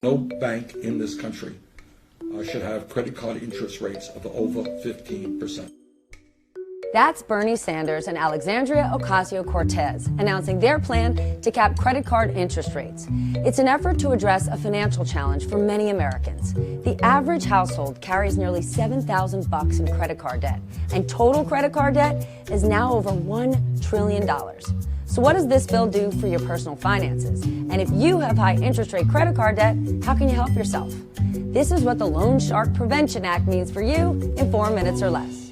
No bank in this country should have credit card interest rates of over 15%. That's Bernie Sanders and Alexandria Ocasio-Cortez announcing their plan to cap credit card interest rates. It's an effort to address a financial challenge for many Americans. The average household carries nearly $7,000 in credit card debt, and total credit card debt is now over $1 trillion. So what does this bill do for your personal finances? And if you have high interest rate credit card debt, how can you help yourself? This is what the Loan Shark Prevention Act means for you in 4 minutes or less.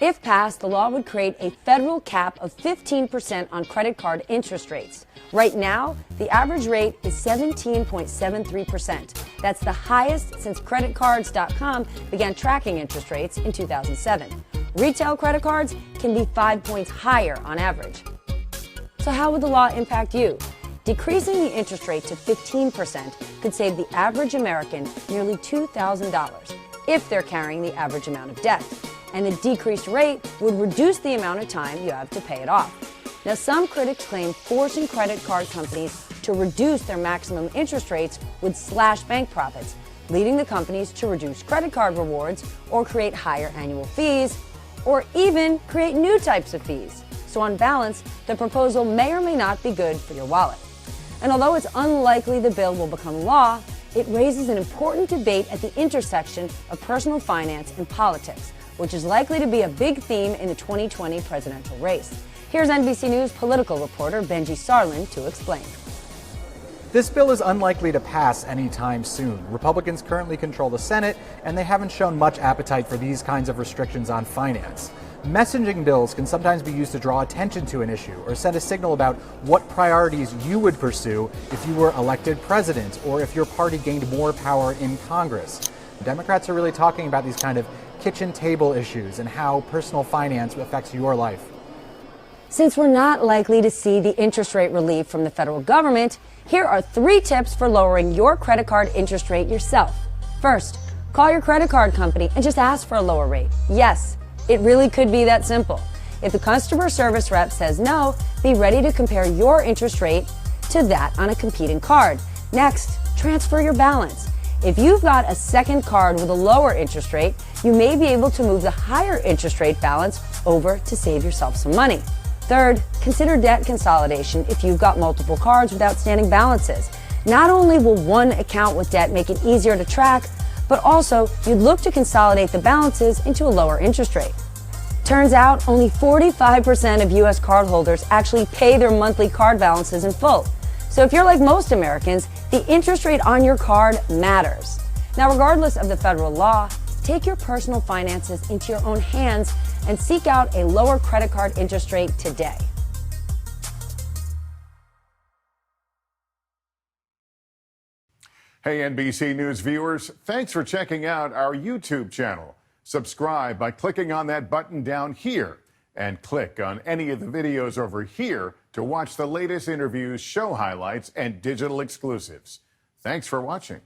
If passed, the law would create a federal cap of 15% on credit card interest rates. Right now, the average rate is 17.73%. That's the highest since creditcards.com began tracking interest rates in 2007. Retail credit cards can be 5 points higher on average. So how would the law impact you? Decreasing the interest rate to 15% could save the average American nearly $2,000 if they're carrying the average amount of debt. And the decreased rate would reduce the amount of time you have to pay it off. Now, some critics claim forcing credit card companies to reduce their maximum interest rates would slash bank profits, leading the companies to reduce credit card rewards or create higher annual fees, or even create new types of fees. So on balance, the proposal may or may not be good for your wallet. And although it's unlikely the bill will become law, it raises an important debate at the intersection of personal finance and politics, which is likely to be a big theme in the 2020 presidential race. Here's NBC News political reporter Benji Sarlin to explain. This bill is unlikely to pass anytime soon. Republicans currently control the Senate, and they haven't shown much appetite for these kinds of restrictions on finance. Messaging bills can sometimes be used to draw attention to an issue or send a signal about what priorities you would pursue if you were elected president or if your party gained more power in Congress. Democrats are really talking about these kind of kitchen table issues and how personal finance affects your life. Since we're not likely to see the interest rate relief from the federal government, here are 3 tips for lowering your credit card interest rate yourself. First, call your credit card company and just ask for a lower rate. Yes, it really could be that simple. If the customer service rep says no, be ready to compare your interest rate to that on a competing card. Next, transfer your balance. If you've got a second card with a lower interest rate, you may be able to move the higher interest rate balance over to save yourself some money. Third, consider debt consolidation if you've got multiple cards with outstanding balances. Not only will one account with debt make it easier to track, but also you'd look to consolidate the balances into a lower interest rate. Turns out only 45% of U.S. cardholders actually pay their monthly card balances in full. So if you're like most Americans, the interest rate on your card matters. Now, regardless of the federal law, take your personal finances into your own hands and seek out a lower credit card interest rate today. Hey, NBC News viewers, thanks for checking out our YouTube channel. Subscribe by clicking on that button down here and click on any of the videos over here to watch the latest interviews, show highlights, and digital exclusives. Thanks for watching.